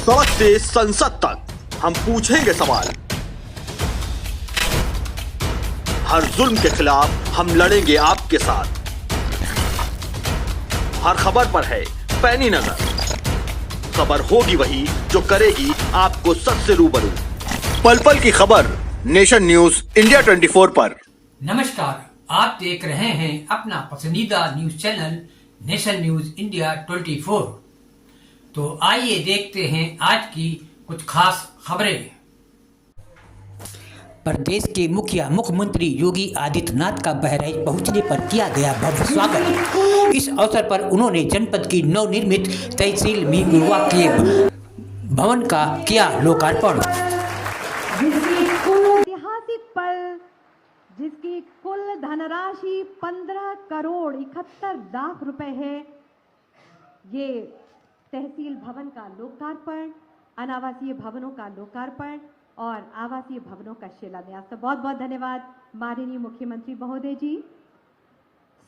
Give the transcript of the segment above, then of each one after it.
सड़क से संसद तक हम पूछेंगे सवाल। हर जुल्म के खिलाफ हम लड़ेंगे आपके साथ। हर खबर पर है पैनी नजर। खबर होगी वही जो करेगी आपको सच से रूबरू। पल पल की खबर नेशन न्यूज इंडिया 24 पर। नमस्कार, आप देख रहे हैं अपना पसंदीदा news channel nation news India 24। तो आइए देखते हैं आज की कुछ खास खबरें। प्रदेश के मुख्यमंत्री योगी आदित्यनाथ का बहराइच पहुंचने पर किया गया भव्य स्वागत। इस अवसर पर उन्होंने जनपद की नवनिर्मित तहसील मीरुआ के भवन का किया लोकार्पण। ऐतिहासिक पल जिसकी कुल धनराशि 15 करोड़ 71 लाख रुपए है, ये तहसील भवन का लोकार्पण, अनावासीय भवनों का लोकार्पण और आवासीय भवनों का शिलान्यास। तो बहुत बहुत धन्यवाद माननीय मुख्यमंत्री महोदय जी।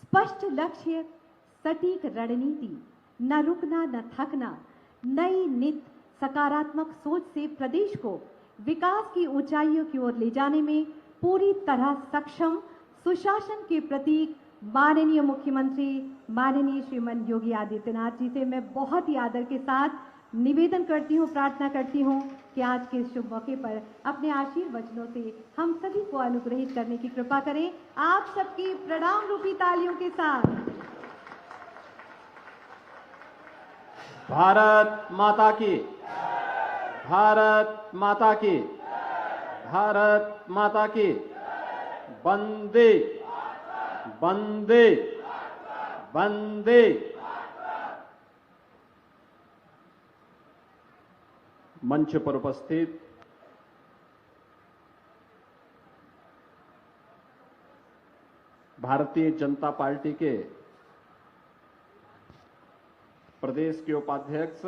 स्पष्ट लक्ष्य, सटीक रणनीति, न रुकना न थकना, नई नित सकारात्मक सोच से प्रदेश को विकास की ऊंचाइयों की ओर ले जाने में पूरी तरह सक्षम सुशासन के प्रतीक माननीय मुख्यमंत्री माननीय श्रीमान योगी आदित्यनाथ जी से मैं बहुत ही आदर के साथ निवेदन करती हूँ, प्रार्थना करती हूँ कि आज के शुभ मौके पर अपने आशीर्वचनों से हम सभी को अनुग्रहित करने की कृपा करें। आप सबकी प्रणाम रूपी तालियों के साथ। भारत माता की, भारत माता की, भारत माता की। वंदे वंदे वंदे। मंच पर उपस्थित भारतीय जनता पार्टी के प्रदेश के उपाध्यक्ष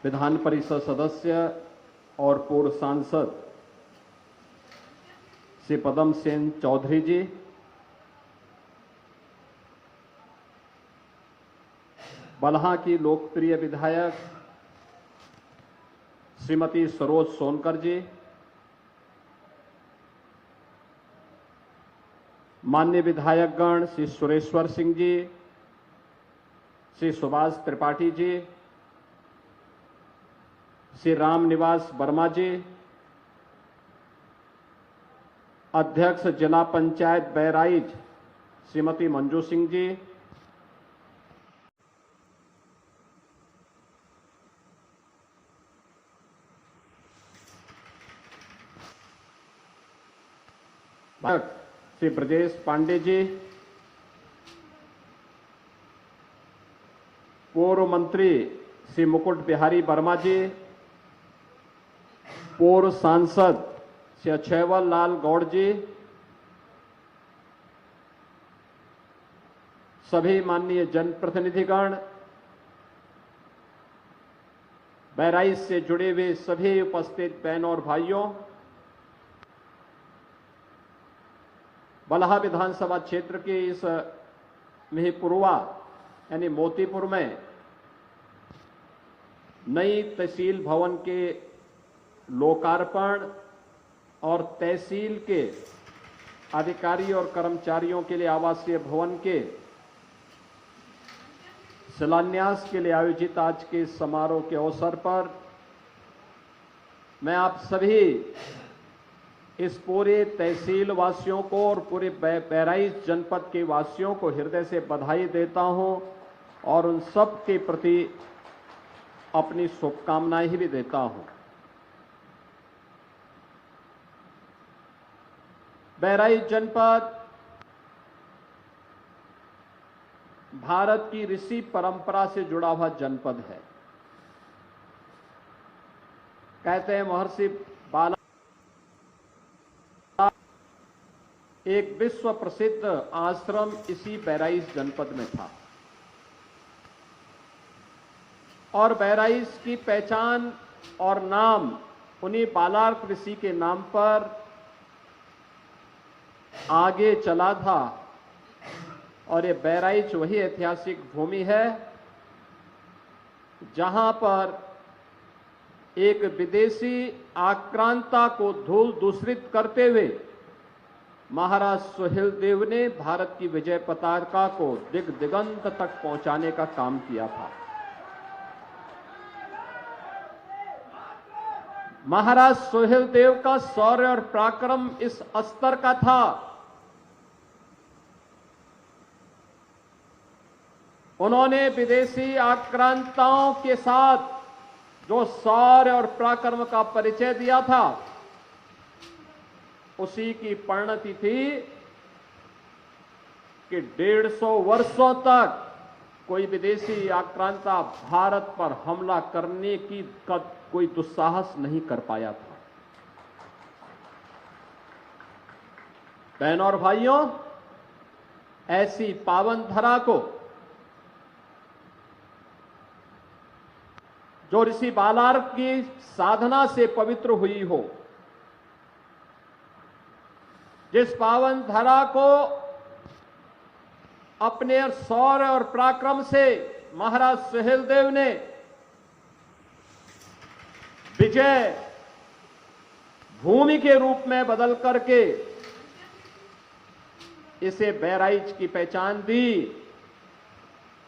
विधान परिषद सदस्य और पूर्व सांसद श्री पदम सेन चौधरी जी, बलहा की लोकप्रिय विधायक श्रीमती सरोज सोनकर जी, माननीय विधायकगण श्री सुरेश्वर सिंह जी, श्री सुभाष त्रिपाठी जी, श्री रामनिवास वर्मा जी, अध्यक्ष जिला पंचायत बहराइच श्रीमती मंजू सिंह जी, श्री ब्रजेश पांडे जी, पूर्व मंत्री श्री मुकुट बिहारी वर्मा जी, पूर्व सांसद श्री अक्षयवर लाल गौड़ जी, सभी माननीय जनप्रतिनिधिगण, बहराइच से जुड़े हुए सभी उपस्थित बहनों और भाइयों, बलहा विधानसभा क्षेत्र के इस मिहीपुरवा यानी मोतीपुर में नई तहसील भवन के लोकार्पण और तहसील के अधिकारी और कर्मचारियों के लिए आवासीय भवन के शिलान्यास के लिए आयोजित आज के समारोह के अवसर पर मैं आप सभी इस पूरे तहसील वासियों को और पूरे बहराइच जनपद के वासियों को हृदय से बधाई देता हूं और उन सब के प्रति अपनी शुभकामनाएं भी देता हूं। बहराइच जनपद भारत की ऋषि परंपरा से जुड़ा हुआ जनपद है। कहते हैं महर्षि बाला एक विश्व प्रसिद्ध आश्रम इसी बहराइच जनपद में था और बहराइच की पहचान और नाम उन्हीं बालार्क ऋषि के नाम पर आगे चला था और ये बहराइच वही ऐतिहासिक भूमि है जहां पर एक विदेशी आक्रांता को धूल दूषित करते हुए महाराज सुहेलदेव ने भारत की विजय पताका को दिगंत तक पहुंचाने का काम किया था। महाराज सुहेलदेव का शौर्य और पराक्रम इस स्तर का था, उन्होंने विदेशी आक्रांताओं के साथ जो शौर्य और पराक्रम का परिचय दिया था, उसी की परिणति थी कि 150 वर्षों तक कोई विदेशी आक्रांता भारत पर हमला करने की कोई दुस्साहस नहीं कर पाया था। बहनों और भाइयों, ऐसी पावन धरा को जो ऋषि बालार्क की साधना से पवित्र हुई हो, जिस पावन धरा को अपने शौर्य और पराक्रम से महाराज सुहेलदेव ने विजय भूमि के रूप में बदल करके इसे बहराइच की पहचान दी,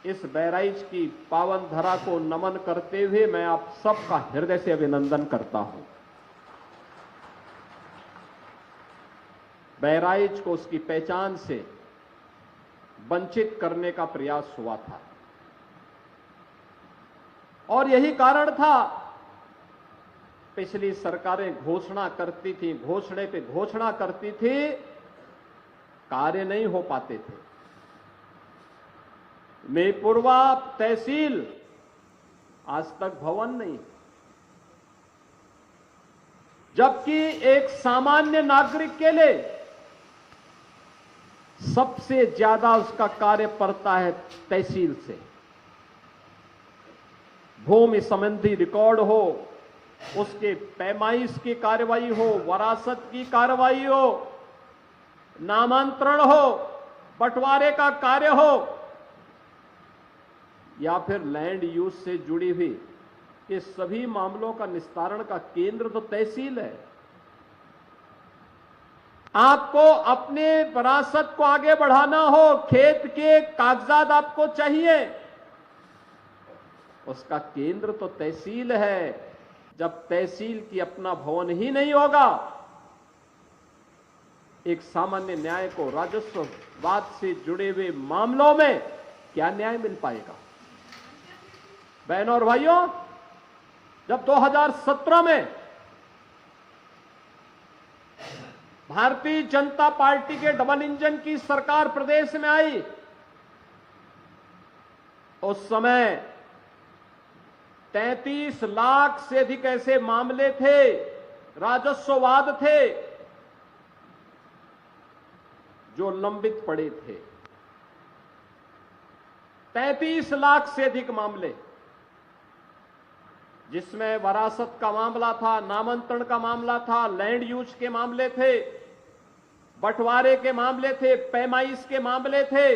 इस बहराइच की पावन धरा को नमन करते हुए मैं आप सबका हृदय से अभिनंदन करता हूं। बहराइच को उसकी पहचान से वंचित करने का प्रयास हुआ था और यही कारण था पिछली सरकारें घोषणा करती थी, घोषणे पे घोषणा करती थी, कार्य नहीं हो पाते थे। मेपुरवा तहसील आज तक भवन नहीं, जबकि एक सामान्य नागरिक के लिए सबसे ज्यादा उसका कार्य पड़ता है तहसील से। भूमि संबंधी रिकॉर्ड हो, उसके पैमाइश की कार्रवाई हो, वरासत की कार्रवाई हो, नामांतरण हो, बंटवारे का कार्य हो या फिर लैंड यूज से जुड़ी हुई ये सभी मामलों का निस्तारण का केंद्र तो तहसील है। आपको अपने विरासत को आगे बढ़ाना हो, खेत के कागजात आपको चाहिए, उसका केंद्र तो तहसील है। जब तहसील की अपना भवन ही नहीं होगा, एक सामान्य न्याय को राजस्ववाद से जुड़े हुए मामलों में क्या न्याय मिल पाएगा? बहनों और भाइयों, जब 2017 में भारतीय जनता पार्टी के डबल इंजन की सरकार प्रदेश में आई, उस समय 33 लाख से अधिक ऐसे मामले थे, राजस्ववाद थे जो लंबित पड़े थे। 33 लाख से अधिक मामले, जिसमें वरासत का मामला था, नामांतरण का मामला था, लैंड यूज के मामले थे, बंटवारे के मामले थे, पैमाइश के मामले थे।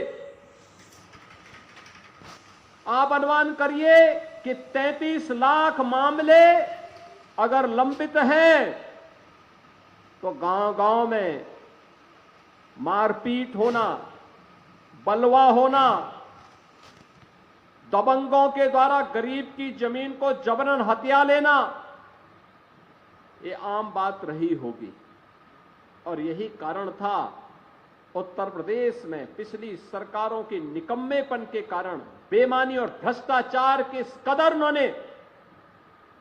आप अनुमान करिए कि 33 लाख मामले अगर लंबित हैं तो गांव-गांव में मारपीट होना, बलवा होना, दबंगों के द्वारा गरीब की जमीन को जबरन हथिया लेना, ये आम बात रही होगी। और यही कारण था उत्तर प्रदेश में पिछली सरकारों के निकम्मेपन के कारण, बेईमानी और भ्रष्टाचार के कदर उन्होंने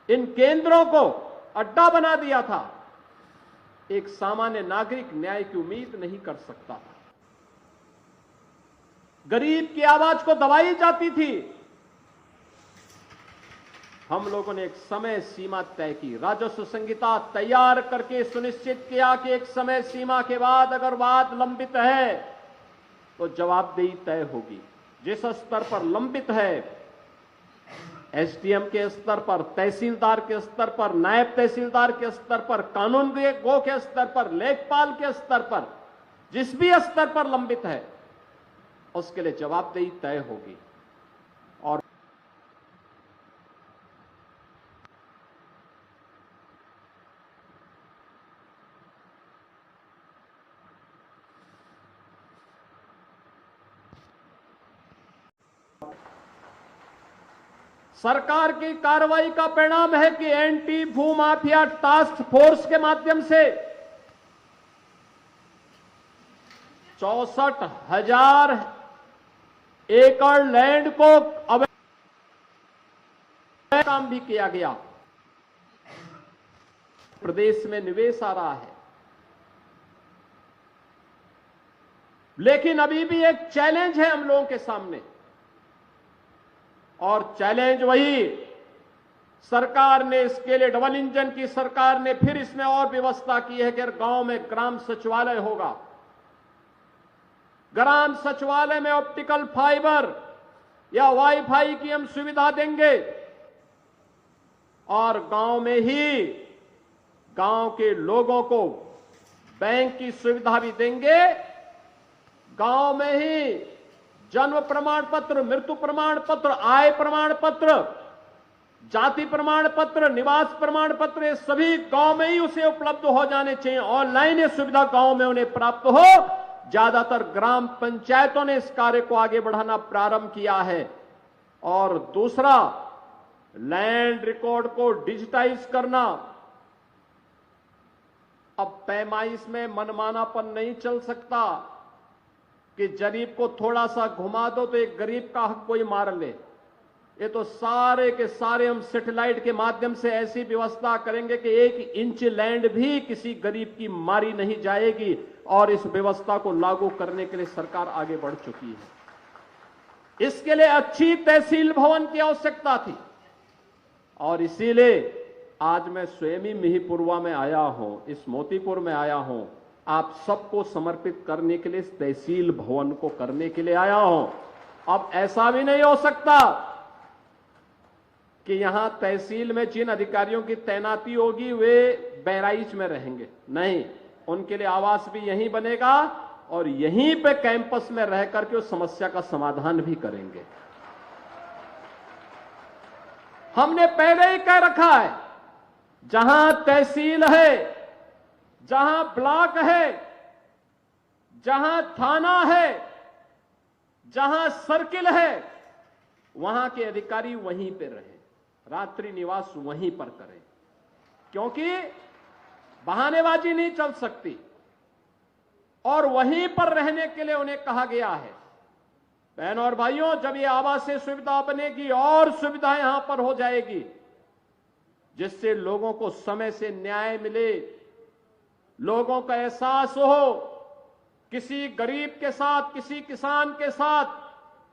इन केंद्रों को अड्डा बना दिया था। एक सामान्य नागरिक न्याय की उम्मीद नहीं कर सकता था। गरीब की आवाज को दबाई जाती थी। हम लोगों ने एक समय सीमा तय की, राजस्व संहिता तैयार करके सुनिश्चित किया कि एक समय सीमा के बाद अगर बात लंबित है तो जवाबदेही तय होगी। जिस स्तर पर लंबित है, एसडीएम के स्तर पर, तहसीलदार के स्तर पर, नायब तहसीलदार के स्तर पर, कानून गो के स्तर पर, लेखपाल के स्तर पर, जिस भी स्तर पर लंबित है, उसके लिए जवाबदेही तय होगी। और सरकार की कार्रवाई का परिणाम है कि एंटी भूमाफिया टास्क फोर्स के माध्यम से 64,000 एकड़ लैंड को अवैध काम भी किया गया। प्रदेश में निवेश आ रहा है, लेकिन अभी भी एक चैलेंज है हम लोगों के सामने, और चैलेंज वही, सरकार ने इसके लिए डबल इंजन की सरकार ने फिर इसमें और व्यवस्था की है कि गांव में ग्राम सचिवालय होगा। ग्राम सचिवालय में ऑप्टिकल फाइबर या वाईफाई की हम सुविधा देंगे, और गांव में ही गांव के लोगों को बैंक की सुविधा भी देंगे। गांव में ही जन्म प्रमाण पत्र, मृत्यु प्रमाण पत्र, आय प्रमाण पत्र, जाति प्रमाण पत्र, निवास प्रमाण पत्र, ये सभी गांव में ही उसे उपलब्ध हो जाने चाहिए। ऑनलाइन ये सुविधा गांव में उन्हें प्राप्त हो। ज्यादातर ग्राम पंचायतों ने इस कार्य को आगे बढ़ाना प्रारंभ किया है। और दूसरा, लैंड रिकॉर्ड को डिजिटाइज करना। अब पैमाइश में मनमानापन नहीं चल सकता कि गरीब को थोड़ा सा घुमा दो तो एक गरीब का हक कोई मार ले। ये तो सारे के सारे हम सैटेलाइट के माध्यम से ऐसी व्यवस्था करेंगे कि 1 इंच लैंड भी किसी गरीब की मारी नहीं जाएगी, और इस व्यवस्था को लागू करने के लिए सरकार आगे बढ़ चुकी है। इसके लिए अच्छी तहसील भवन की आवश्यकता थी, और इसीलिए आज मैं स्वयं ही मिहीपुरवा में आया हूं, इस मोतीपुर में आया हूं, आप सबको समर्पित करने के लिए, इस तहसील भवन को करने के लिए आया हूं। अब ऐसा भी नहीं हो सकता कि यहां तहसील में जिन अधिकारियों की तैनाती होगी वे बहराइच में रहेंगे, नहीं, उनके लिए आवास भी यहीं बनेगा, और यहीं पे कैंपस में रह करके उस समस्या का समाधान भी करेंगे। हमने पहले ही कह रखा है, जहां तहसील है, जहां ब्लॉक है, जहां थाना है, जहां सर्किल है, वहां के अधिकारी वहीं पे रहे, रात्रि निवास वहीं पर करें, क्योंकि बहानेबाजी नहीं चल सकती। और वहीं पर रहने के लिए उन्हें कहा गया है। बहनों और भाइयों, जब ये आवासीय सुविधा बनेगी और सुविधा यहां पर हो जाएगी, जिससे लोगों को समय से न्याय मिले, लोगों का एहसास हो, किसी गरीब के साथ, किसी किसान के साथ,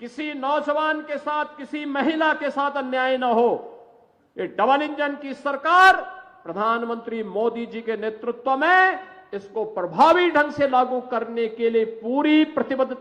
किसी नौजवान के साथ, किसी महिला के साथ अन्याय न हो। ये डबल इंजन की सरकार प्रधानमंत्री मोदी जी के नेतृत्व में इसको प्रभावी ढंग से लागू करने के लिए पूरी प्रतिबद्धता